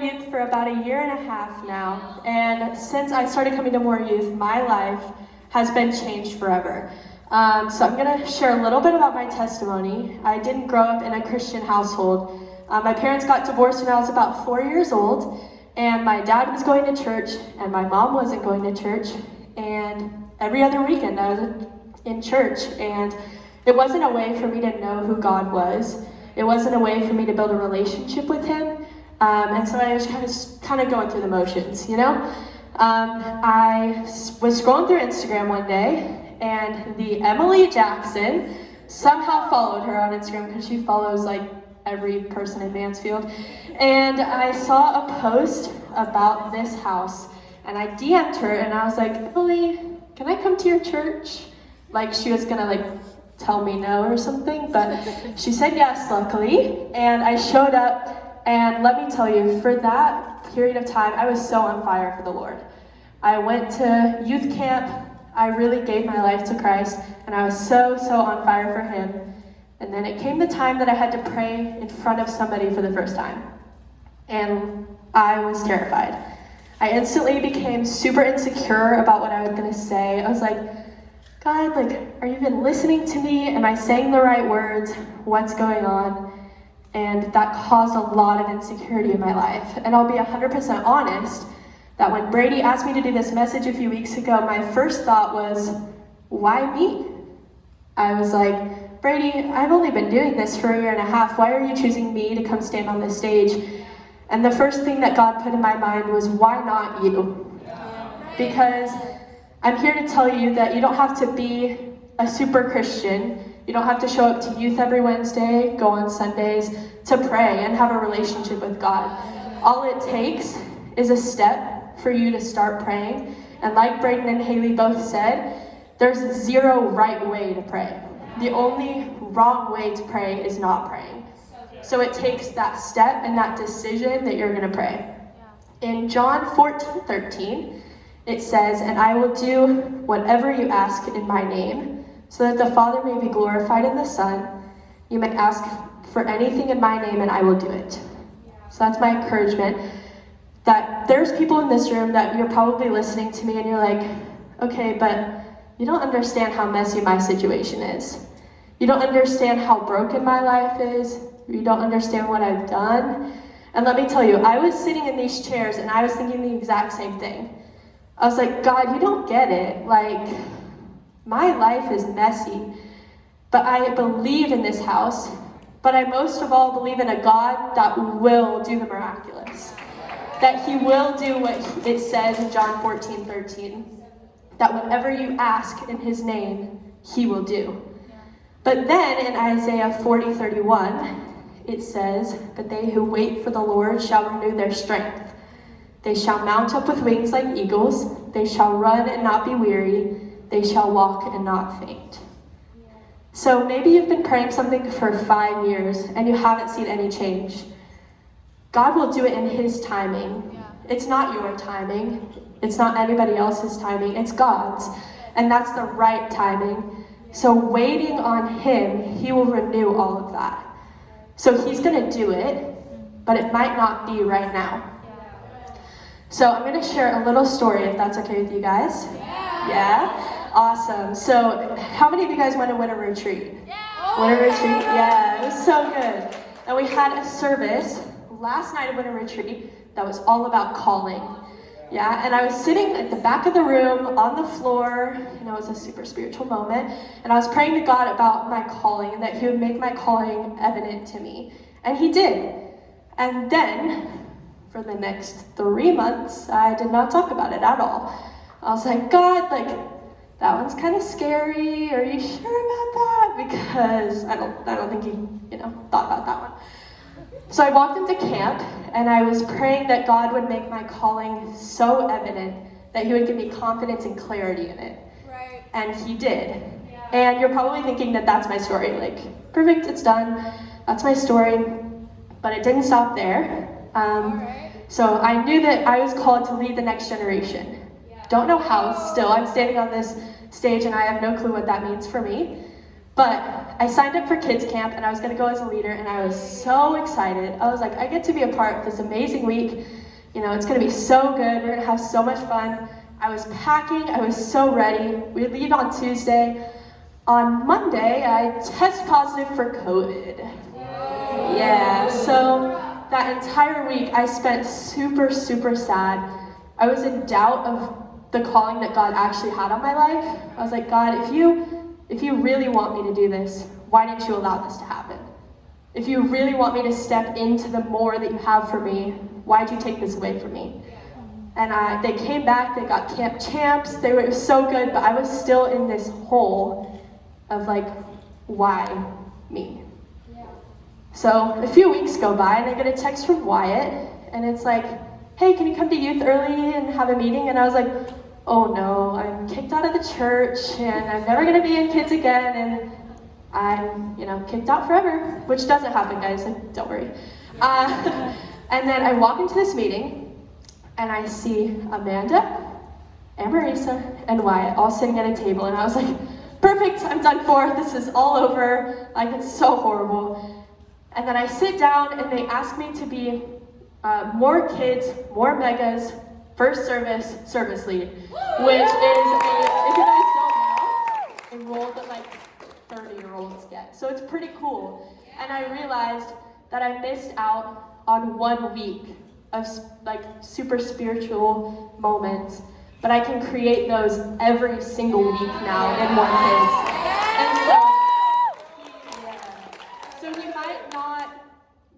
Youth for about a year and a half now, and since I started coming to More Youth, my life has been changed forever. So I'm going to share a little bit about my testimony. I didn't grow up in a Christian household. My parents got divorced when I was about 4 years old, and my dad was going to church, and my mom wasn't going to church, and every other weekend I was in church, and it wasn't a way for me to know who God was. It wasn't a way for me to build a relationship with Him. And so I was kind of going through the motions, you know? I was scrolling through Instagram one day, and the Emily Jackson somehow followed her on Instagram because she follows like every person in Mansfield. And I saw a post about this house, and I DM'd her, and I was like, Emily, can I come to your church? Like she was gonna like tell me no or something, but she said yes, luckily, and I showed up. And let me tell you, for that period of time, I was so on fire for the Lord. I went to youth camp, I really gave my life to Christ, and I was so on fire for Him. And then it came the time that I had to pray in front of somebody for the first time. And I was terrified. I instantly became super insecure about what I was gonna say. I was like, God, like, are you even listening to me? Am I saying the right words? What's going on? And that caused a lot of insecurity in my life. And I'll be 100% honest that when Brady asked me to do this message a few weeks ago, my first thought was, why me? I was like, Brady, I've only been doing this for a year and a half. Why are you choosing me to come stand on this stage? And the first thing that God put in my mind was, why not you? Because I'm here to tell you that you don't have to be a super Christian. You don't have to show up to youth every Wednesday, go on Sundays to pray and have a relationship with God. All it takes is a step for you to start praying. And like Brayden and Haley both said, there's zero right way to pray. The only wrong way to pray is not praying. So it takes that step and that decision that you're gonna pray. In John 14:13, it says, and I will do whatever you ask in my name, so that the Father may be glorified in the Son. You may ask for anything in my name and I will do it. So that's my encouragement, that there's people in this room that you're probably listening to me and you're like, okay, but you don't understand how messy my situation is. You don't understand how broken my life is. You don't understand what I've done. And let me tell you, I was sitting in these chairs and I was thinking the exact same thing. I was like, God, you don't get it. Like, my life is messy, but I believe in this house, but I most of all believe in a God that will do the miraculous, that He will do what it says in John 14:13, that whatever you ask in His name, He will do. But then in Isaiah 40:31, it says, but they who wait for the Lord shall renew their strength. They shall mount up with wings like eagles. They shall run and not be weary. They shall walk and not faint. So maybe you've been praying something for 5 years and you haven't seen any change. God will do it in His timing. It's not your timing. It's not anybody else's timing. It's God's. And that's the right timing. So waiting on Him, He will renew all of that. So He's going to do it, but it might not be right now. So I'm going to share a little story, if that's okay with you guys. Yeah? Awesome. So how many of you guys went to Winter Retreat? Winter Retreat? Yeah, it was so good. And we had a service last night at Winter Retreat that was all about calling. Yeah, and I was sitting at the back of the room on the floor. You know, it was a super spiritual moment. And I was praying to God about my calling and that He would make my calling evident to me. And He did. And then for the next 3 months, I did not talk about it at all. I was like, God, like, that one's kind of scary. Are you sure about that? Because I don't think He, thought about that one. So I walked into camp and I was praying that God would make my calling so evident that He would give me confidence and clarity in it. Right. And He did. Yeah. And you're probably thinking that that's my story. Like, perfect, it's done. That's my story. But it didn't stop there. Right. So I knew that I was called to lead the next generation. Yeah. Don't know how still. I'm standing on this stage and I have no clue what that means for me. But I signed up for kids camp and I was gonna go as a leader, and I was so excited. I was like, I get to be a part of this amazing week. You know, it's gonna be so good. We're gonna have so much fun. I was packing, I was so ready. We leave on Tuesday. On Monday, I test positive for COVID. Yeah, so that entire week I spent super, super sad. I was in doubt of the calling that God actually had on my life. I was like, God, if you really want me to do this, why didn't you allow this to happen? If you really want me to step into the more that you have for me, why'd you take this away from me? And they came back, they got camp champs, it was so good, but I was still in this hole of like, why me? So a few weeks go by and I get a text from Wyatt, and it's like, hey, can you come to youth early and have a meeting? And I was like, oh no, I'm kicked out of the church and I'm never gonna be in kids again, and I'm, kicked out forever, which doesn't happen, guys, like, don't worry. And then I walk into this meeting and I see Amanda and Marisa and Wyatt all sitting at a table, and I was like, perfect, I'm done for, this is all over, like, it's so horrible. And then I sit down and they ask me to be more kids, more megas, first service lead, which is, if you guys don't know, a role that like 30-year-olds get. So it's pretty cool. And I realized that I missed out on 1 week of like super spiritual moments, but I can create those every single week now in more kids. And so he might not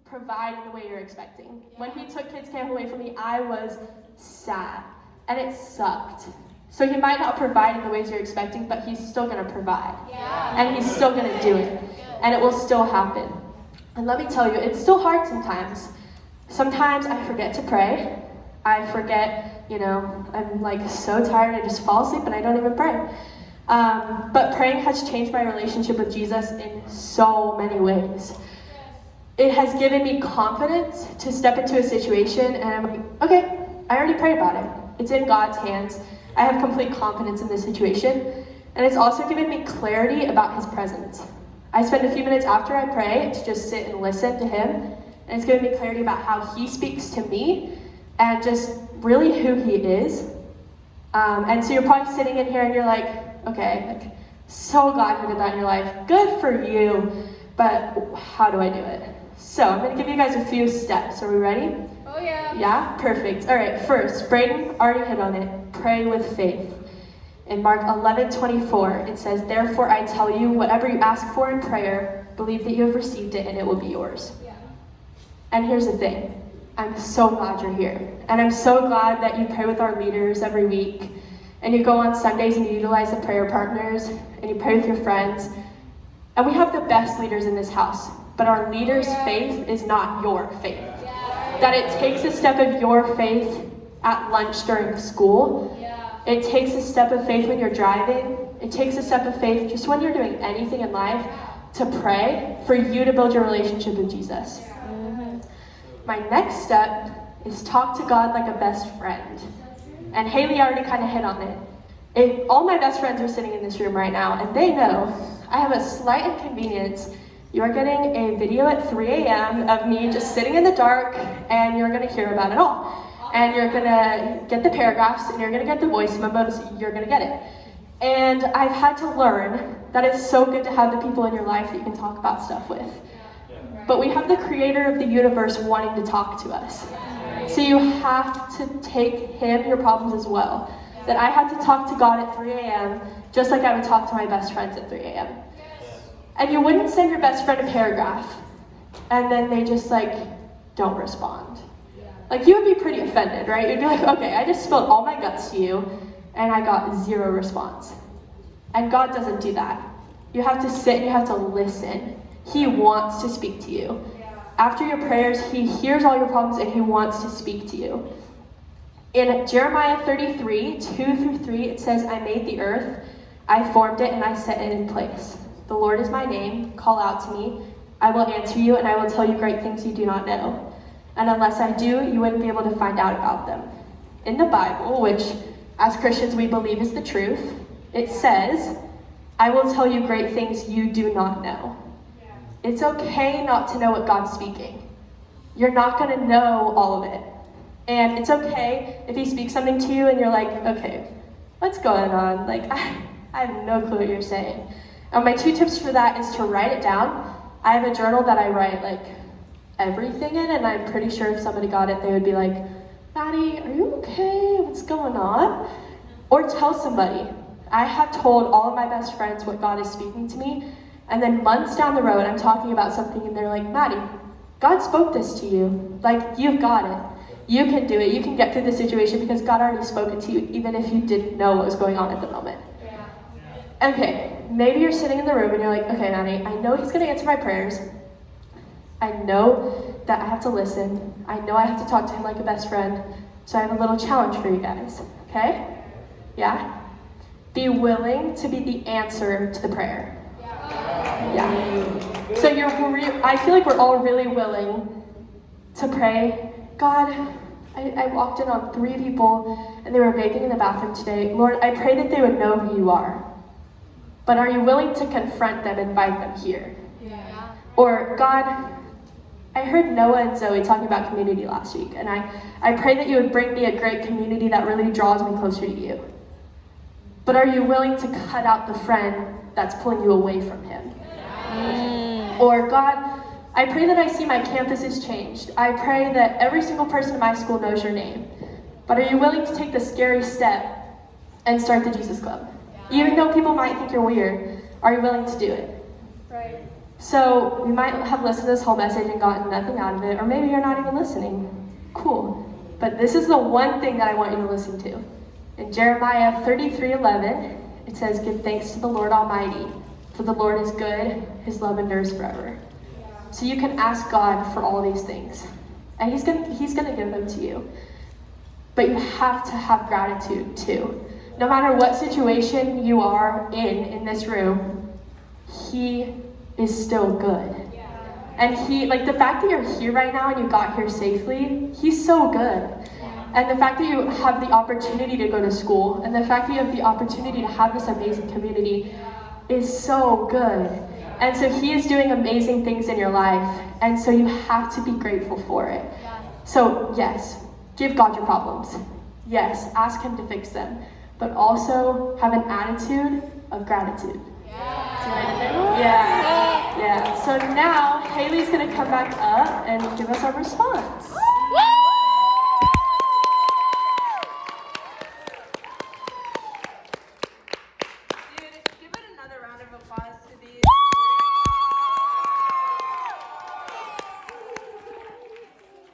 provide in the way you're expecting. When he took kids camp away from me, I was sad, and it sucked. So he might not provide in the ways you're expecting, but he's still gonna provide. And he's still gonna do it. And it will still happen. And let me tell you, it's still hard sometimes. Sometimes I forget to pray. I forget, I'm like so tired, I just fall asleep and I don't even pray. But praying has changed my relationship with Jesus in so many ways. It has given me confidence to step into a situation and I'm like, okay, I already prayed about it. It's in God's hands. I have complete confidence in this situation. And it's also given me clarity about his presence. I spend a few minutes after I pray to just sit and listen to him. And it's given me clarity about how he speaks to me and just really who he is. And so you're probably sitting in here and you're like, okay, like, so glad you did that in your life. Good for you. But how do I do it? So I'm going to give you guys a few steps. Are we ready? Oh yeah. Yeah? Perfect. All right, first, Braden already hit on it. Pray with faith. In Mark 11:24, it says, therefore I tell you, whatever you ask for in prayer, believe that you have received it and it will be yours. Yeah. And here's the thing. I'm so glad you're here. And I'm so glad that you pray with our leaders every week. And you go on Sundays and you utilize the prayer partners. And you pray with your friends. And we have the best leaders in this house. But our leaders' faith is not your faith. That it takes a step of your faith at lunch during school. It takes a step of faith when you're driving. It takes a step of faith just when you're doing anything in life to pray for you to build your relationship with Jesus. My next step is talk to God like a best friend. And Haley already kind of hit on it. All my best friends are sitting in this room right now, and they know I have a slight inconvenience. You're getting a video at 3 a.m. of me just sitting in the dark, and you're going to hear about it all. And you're going to get the paragraphs, and you're going to get the voice memos, you're going to get it. And I've had to learn that it's so good to have the people in your life that you can talk about stuff with. But we have the creator of the universe wanting to talk to us. So you have to take him your problems as well. That I had to talk to God at 3 a.m. just like I would talk to my best friends at 3 a.m. And you wouldn't send your best friend a paragraph and then they just don't respond. You would be pretty offended, right? You'd be like, okay, I just spilled all my guts to you and I got 0 response. And God doesn't do that. You have to sit and you have to listen. He wants to speak to you. After your prayers, he hears all your problems and he wants to speak to you. In Jeremiah 33, 2-3, it says, I made the earth, I formed it, and I set it in place. The Lord is my name, call out to me. I will answer you, and I will tell you great things you do not know. And unless I do, you wouldn't be able to find out about them. In the Bible, which as Christians we believe is the truth, it says I will tell you great things you do not know. It's okay not to know what God's speaking. You're not going to know all of it. And it's okay if he speaks something to you and you're like, okay, what's going on? Like, I have no clue what you're saying. And my 2 tips for that is to write it down. I have a journal that I write like everything in, and I'm pretty sure if somebody got it, they would be like, Maddie, are you okay? What's going on? Or tell somebody. I have told all of my best friends what God is speaking to me, and then months down the road, I'm talking about something, and they're like, Maddie, God spoke this to you. Like, you've got it. You can do it. You can get through the situation because God already spoke it to you, even if you didn't know what was going on at the moment. Okay, maybe you're sitting in the room and you're like, okay, Maddie, I know he's going to answer my prayers. I know that I have to listen. I know I have to talk to him like a best friend. So I have a little challenge for you guys, okay? Yeah? Be willing to be the answer to the prayer. Yeah. So I feel like we're all really willing to pray. God, I walked in on 3 people and they were vaping in the bathroom today. Lord, I pray that they would know who you are. But are you willing to confront them and invite them here? Yeah. Or, God, I heard Noah and Zoe talking about community last week, and I pray that you would bring me a great community that really draws me closer to you. But are you willing to cut out the friend that's pulling you away from him? Or, God, I pray that I see my campus is changed. I pray that every single person in my school knows your name. But are you willing to take the scary step and start the Jesus Club? Even though people might think you're weird, are you willing to do it? Right. So you might have listened to this whole message and gotten nothing out of it, or maybe you're not even listening. Cool. But this is the one thing that I want you to listen to. In Jeremiah 33:11, it says, give thanks to the Lord Almighty, for the Lord is good, his love endures forever. So you can ask God for all these things, and he's gonna give them to you. But you have to have gratitude too. No matter what situation you are in this room, he is still good. And the fact that you're here right now and you got here safely, he's so good. And the fact that you have the opportunity to go to school, and the fact that you have the opportunity to have this amazing community is so good. And so he is doing amazing things in your life, and so you have to be grateful for it. So yes, give God your problems. Yes, ask him to fix them. But also have an attitude of gratitude. Yeah. So now Haley's gonna come back up and give us our response.